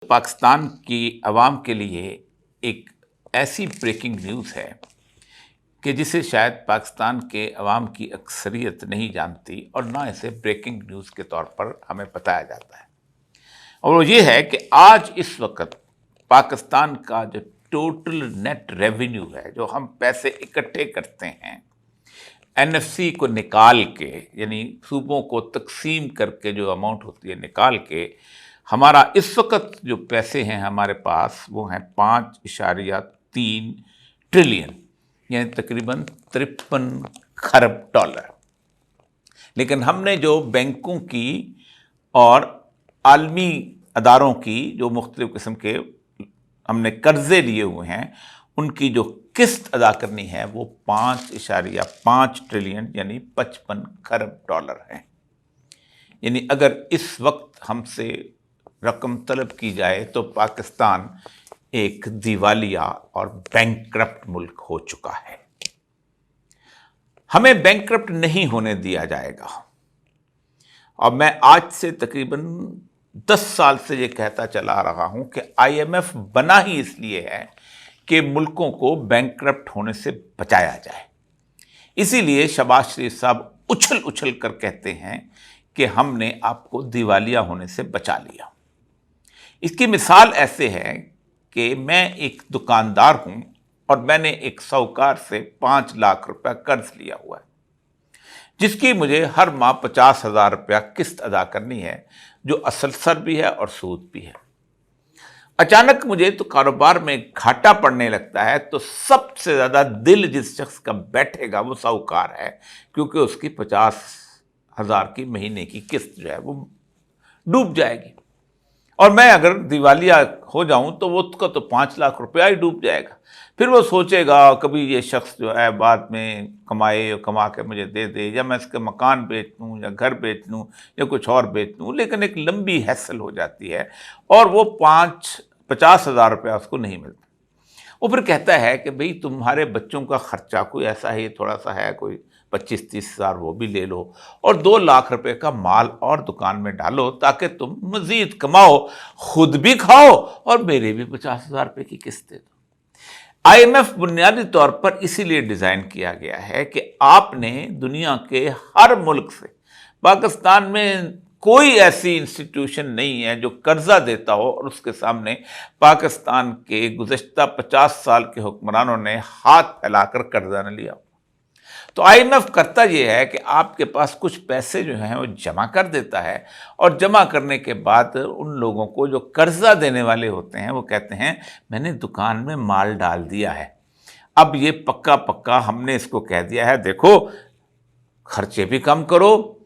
पाकिस्तान की आवाम के लिए एक ऐसी ब्रेकिंग न्यूज़ है कि जिसे शायद पाकिस्तान के अवाम की अक्सरियत नहीं जानती और ना इसे ब्रेकिंग न्यूज़ के तौर पर हमें बताया जाता है। और वो ये है कि आज इस वक्त पाकिस्तान का जो टोटल नेट रेवेन्यू है, जो हम पैसे इकट्ठे करते हैं एनएफसी को निकाल के, यानी सूबों को तकसीम करके जो अमाउंट होती है निकाल के, हमारा इस वक्त जो पैसे हैं हमारे पास वो हैं 5.3 ट्रिलियन, यानी तकरीबन 53 खरब डॉलर। लेकिन हमने जो बैंकों की और आलमी अदारों की जो मुख्तलिफ किस्म के हमने कर्जे लिए हुए हैं, उनकी जो किस्त अदा करनी है वो 5.5 ट्रिलियन यानी 55 खरब डॉलर है। यानी अगर इस वक्त हमसे रकम तलब की जाए तो पाकिस्तान एक दिवालिया और बैंकक्रप्ट मुल्क हो चुका है। हमें बैंकक्रप्ट नहीं होने दिया जाएगा। और मैं आज से तकरीबन 10 साल से ये कहता चला रहा हूं कि आईएमएफ बना ही इसलिए है कि मुल्कों को बैंकक्रप्ट होने से बचाया जाए। इसीलिए शहबाज शरीफ साहब उछल उछल कर कहते हैं कि हमने आपको दिवालिया होने से बचा लिया। इसकी मिसाल ऐसे है कि मैं एक दुकानदार हूं और मैंने एक साहूकार से 5 लाख रुपया कर्ज लिया हुआ है, जिसकी मुझे हर माह 50,000 रुपया किस्त अदा करनी है, जो असलसर भी है और सूद भी है। अचानक मुझे तो कारोबार में घाटा पड़ने लगता है तो सबसे ज़्यादा दिल जिस शख्स का बैठेगा वो साहूकार है, क्योंकि उसकी 50,000 की महीने की किस्त जो है वो डूब जाएगी। और मैं अगर दिवालिया हो जाऊं तो वो उसका तो 5 लाख रुपया ही डूब जाएगा। फिर वो सोचेगा कभी ये शख्स जो है बाद में कमा के मुझे दे दे, या मैं इसके मकान बेच दूँ या घर बेच दूँ या कुछ और बेच दूँ, लेकिन एक लंबी हैसल हो जाती है और वो 50,000 रुपया उसको नहीं मिलता। वो फिर कहता है कि भाई तुम्हारे बच्चों का खर्चा कोई ऐसा ही थोड़ा सा है, कोई 25-30 हज़ार वो भी ले लो और 2 लाख रुपए का माल और दुकान में डालो ताकि तुम मजीद कमाओ, खुद भी खाओ और मेरे भी 50,000 रुपए की किस्त दे दो। आईएमएफ बुनियादी तौर पर इसीलिए डिज़ाइन किया गया है कि आपने दुनिया के हर मुल्क से, पाकिस्तान में कोई ऐसी इंस्टीट्यूशन नहीं है जो कर्जा देता हो और उसके सामने पाकिस्तान के गुज़श्ता 50 साल के हुक्मरानों ने हाथ फैलाकर कर्जा न लिया। तो आईएमएफ करता यह है कि आपके पास कुछ पैसे जो हैं वो जमा कर देता है और जमा करने के बाद उन लोगों को जो कर्जा देने वाले होते हैं वो कहते हैं मैंने दुकान में माल डाल दिया है, अब ये पक्का हमने इसको कह दिया है देखो खर्चे भी कम करो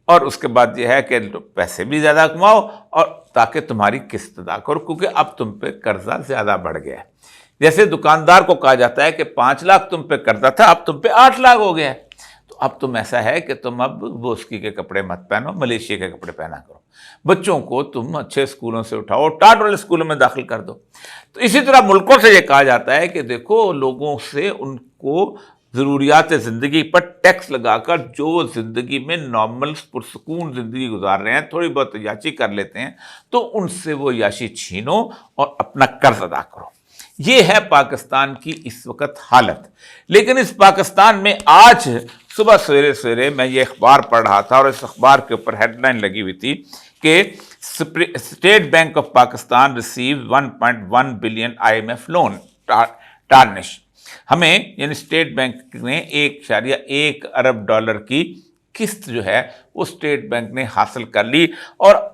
और उसके बाद यह है कि पैसे भी ज़्यादा कमाओ और ताकि तुम्हारी किस्त अदा करो, क्योंकि अब तुम पे कर्जा ज़्यादा बढ़ गया है। जैसे दुकानदार को कहा जाता है कि 5 लाख तुम पे कर्जा था, अब तुम पे 8 लाख हो गया है, तो अब तुम ऐसा है कि तुम अब बोस्की के कपड़े मत पहनो, मलेशिया के कपड़े पहना करो, बच्चों को तुम अच्छे स्कूलों से उठाओ, टाट वाले स्कूलों में दाखिल कर दो। तो इसी तरह मुल्कों से ये कहा जाता है कि देखो लोगों से उनको ज़रूरियात ज़िंदगी पर टैक्स लगाकर जो ज़िंदगी में नॉर्मल पुरसकून ज़िंदगी गुजार रहे हैं, थोड़ी बहुत याशी कर लेते हैं, तो उनसे वो याशी छीनो और अपना कर्ज अदा करो। ये है पाकिस्तान की इस वक्त हालत। लेकिन इस पाकिस्तान में आज सुबह सवेरे सवेरे मैं ये अखबार पढ़ रहा था और इस अखबार के ऊपर हेडलाइन लगी हुई थी कि state bank of Pakistan receive 1.1 billion IMF loan tarnish. हमें यानी स्टेट बैंक ने 1.1 अरब डॉलर की किस्त जो है वो स्टेट बैंक ने हासिल कर ली और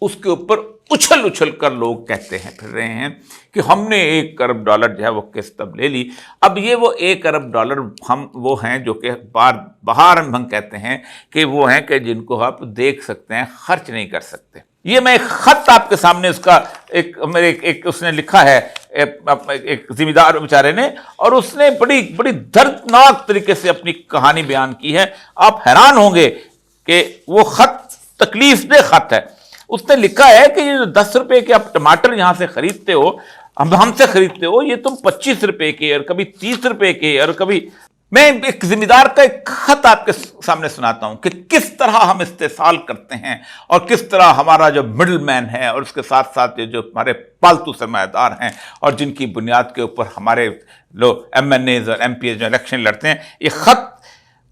उसके ऊपर उछल उछल कर लोग कहते हैं फिर रहे हैं कि हमने 1 अरब डॉलर जो है वो किस्त अब ले ली। अब ये वो 1 अरब डॉलर हम वो हैं जो कि बाहर हम कहते हैं कि वो हैं कि जिनको आप देख सकते हैं, खर्च नहीं कर सकते। ये मैं एक खत आपके सामने उसका एक उसने लिखा है एक जिम्मेदार बेचारे ने, और उसने बड़ी दर्दनाक तरीके से अपनी कहानी बयान की है। आप हैरान होंगे कि वो खत तकलीफ दे खत है। उसने लिखा है कि ये 10 रुपए के आप टमाटर यहां से खरीदते हो, हमसे खरीदते हो, ये तुम 25 रुपए के और कभी 30 रुपए के और कभी میں ایک ذمہ دار کا ایک خط آپ کے سامنے سناتا ہوں کہ کس طرح ہم استحصال کرتے ہیں اور کس طرح ہمارا جو مڈل مین ہے اور اس کے ساتھ ساتھ یہ جو ہمارے پالتو سرمایہ دار ہیں اور جن کی بنیاد کے اوپر ہمارے لوگ ایم این ایز اور ایم پی ایز جو الیکشن لڑتے ہیں. یہ خط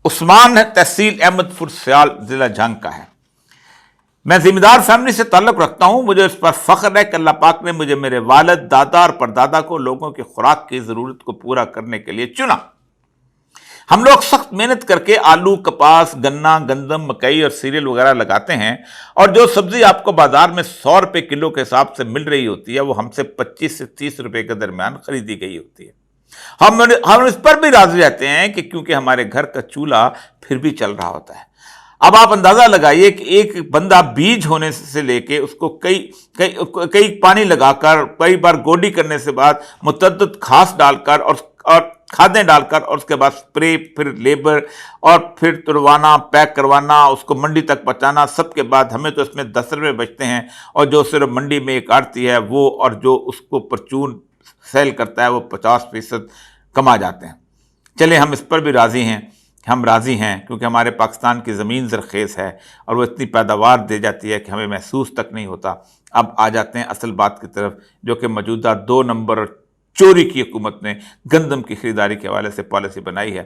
عثمان ہے، تحصیل احمد پور سیال، ضلع جھنگ کا ہے. میں ذمہ دار فیملی سے تعلق رکھتا ہوں. مجھے اس پر فخر ہے کہ اللہ پاک نے مجھے میرے والد، دادا اور پردادا کو لوگوں کی خوراک کی ضرورت کو پورا کرنے کے لیے چنا. ہم لوگ سخت محنت کر کے آلو، کپاس، گنا، گندم، مکئی اور سیریل وغیرہ لگاتے ہیں، اور جو سبزی آپ کو بازار میں 100 روپے کلو کے حساب سے مل رہی ہوتی ہے وہ ہم سے 25 سے 30 روپے کے درمیان خریدی گئی ہوتی ہے. ہم اس پر بھی راضی رہتے ہیں کہ کیونکہ ہمارے گھر کا چولہا پھر بھی چل رہا ہوتا ہے. اب آپ اندازہ لگائیے کہ ایک بندہ بیج ہونے سے لے کے اس کو کئی پانی لگا کر، کئی بار گوڈی کرنے سے بعد متعدد گھاس ڈال کر اور کھادیں ڈال کر، اور اس کے بعد اسپرے، پھر لیبر، اور پھر تڑوانا، پیک کروانا، اس کو منڈی تک پہنچانا، سب کے بعد ہمیں تو اس میں 10 روپے بچتے ہیں، اور جو صرف منڈی میں ایک آڑتی ہے وہ اور جو اس کو پرچون سیل کرتا ہے وہ 50% کما جاتے ہیں. چلیں ہم اس پر بھی راضی ہیں. ہم راضی ہیں کیونکہ ہمارے پاکستان کی زمین زرخیز ہے اور وہ اتنی پیداوار دے جاتی ہے کہ ہمیں محسوس تک نہیں ہوتا. اب آ جاتے ہیں اصل بات کی طرف، جو کہ موجودہ 2 نمبر چوری کی حکومت نے گندم کی خریداری کے حوالے سے پالیسی بنائی ہے.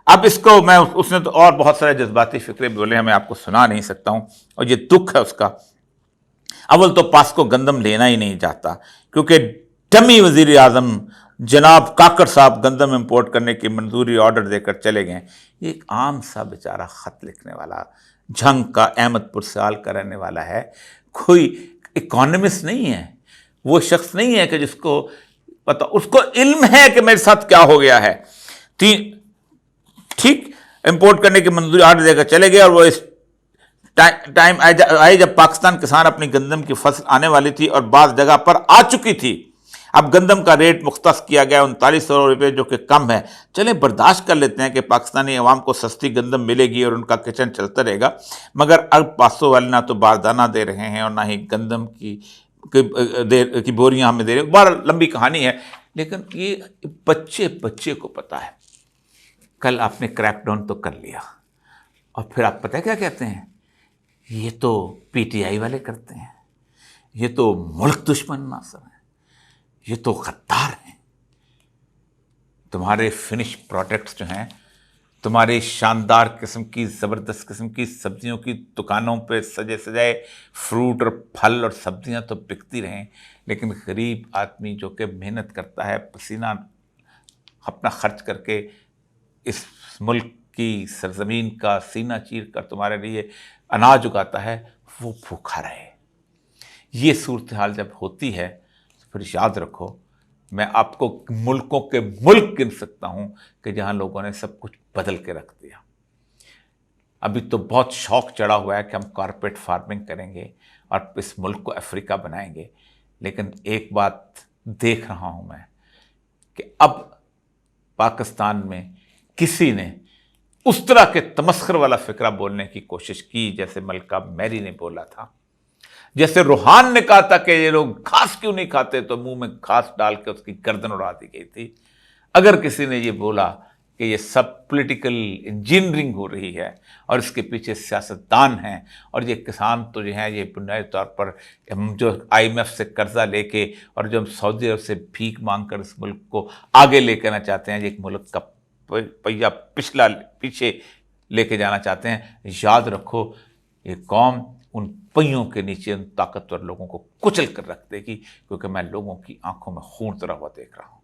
اب اس کو اس نے تو اور بہت سارے جذباتی فکرے بولے ہیں، میں آپ کو سنا نہیں سکتا ہوں، اور یہ دکھ ہے اس کا. اول تو پاسکو گندم لینا ہی نہیں چاہتا کیونکہ ڈمی وزیر اعظم جناب کاکڑ صاحب گندم امپورٹ کرنے کی منظوری آرڈر دے کر چلے گئے. یہ ایک عام سا بیچارہ خط لکھنے والا، جھنگ کا، احمد پور سیال کا رہنے والا ہے، کوئی اکانومسٹ نہیں ہے. وہ شخص نہیں ہے کہ جس کو پتا، اس کو علم ہے کہ میرے ساتھ کیا ہو گیا ہے. ٹھیک امپورٹ کرنے کی منظوری آرڈر دے کر چلے گئے، اور وہ اس ٹائم آئے جب پاکستان کسان اپنی گندم کی فصل آنے والی تھی اور بعض جگہ پر آ چکی تھی. اب گندم کا ریٹ مختص کیا گیا 3900 روپے، جو کہ کم ہے. چلیں برداشت کر لیتے ہیں کہ پاکستانی عوام کو سستی گندم ملے گی اور ان کا کچن چلتا رہے گا، مگر اب 500 والے نہ تو باردانہ دے رہے ہیں اور نہ ہی گندم کی بوریاں ہمیں دے رہے ہیں. بڑا لمبی کہانی ہے، لیکن یہ بچے کو پتا ہے. کل آپ نے کریک ڈاؤن تو کر لیا، اور پھر آپ پتہ کیا کہتے ہیں؟ یہ تو پی ٹی آئی والے کرتے ہیں، یہ تو ملک دشمن ناصر ہیں، یہ تو غدار ہیں. تمہارے فنش پروڈکٹس جو ہیں، تمہاری شاندار قسم کی، زبردست قسم کی سبزیوں کی دکانوں پہ سجے سجائے فروٹ اور پھل اور سبزیاں تو بکتی رہیں، لیکن غریب آدمی جو کہ محنت کرتا ہے، پسینہ اپنا خرچ کر کے اس ملک کی سرزمین کا سینہ چیر کر تمہارے لیے اناج اگاتا ہے، وہ بھوکا رہے. یہ صورتحال جب ہوتی ہے تو پھر یاد رکھو، میں آپ کو ملکوں کے ملک گن سکتا ہوں کہ جہاں لوگوں نے سب کچھ بدل کے رکھ دیا. ابھی تو بہت شوق چڑھا ہوا ہے کہ ہم کارپیٹ فارمنگ کریں گے اور اس ملک کو افریقہ بنائیں گے، لیکن ایک بات دیکھ رہا ہوں میں کہ اب پاکستان میں کسی نے اس طرح کے تمسخر والا فکرہ بولنے کی کوشش کی جیسے ملکہ میری نے بولا تھا، جیسے روحان نے کہا تھا کہ یہ لوگ گھاس کیوں نہیں کھاتے، تو منہ میں گھاس ڈال کے اس کی گردن اڑا دی گئی تھی. اگر کسی نے یہ بولا کہ یہ سب پولیٹیکل انجینئرنگ ہو رہی ہے اور اس کے پیچھے سیاستدان ہیں، اور یہ کسان تو جو ہیں یہ بنیادی طور پر جو آئی ایم ایف سے قرضہ لے کے اور جو ہم سعودی عرب سے بھیک مانگ کر اس ملک کو آگے لے کے آنا چاہتے ہیں، یہ ایک ملک کا پہیا پیچھے لے کے جانا چاہتے ہیں، یاد رکھو یہ قوم ان پہیوں کے نیچے ان طاقتور لوگوں کو کچل کر رکھ دے گی، کیونکہ میں لوگوں کی آنکھوں میں خون اترا ہوا دیکھ رہا ہوں.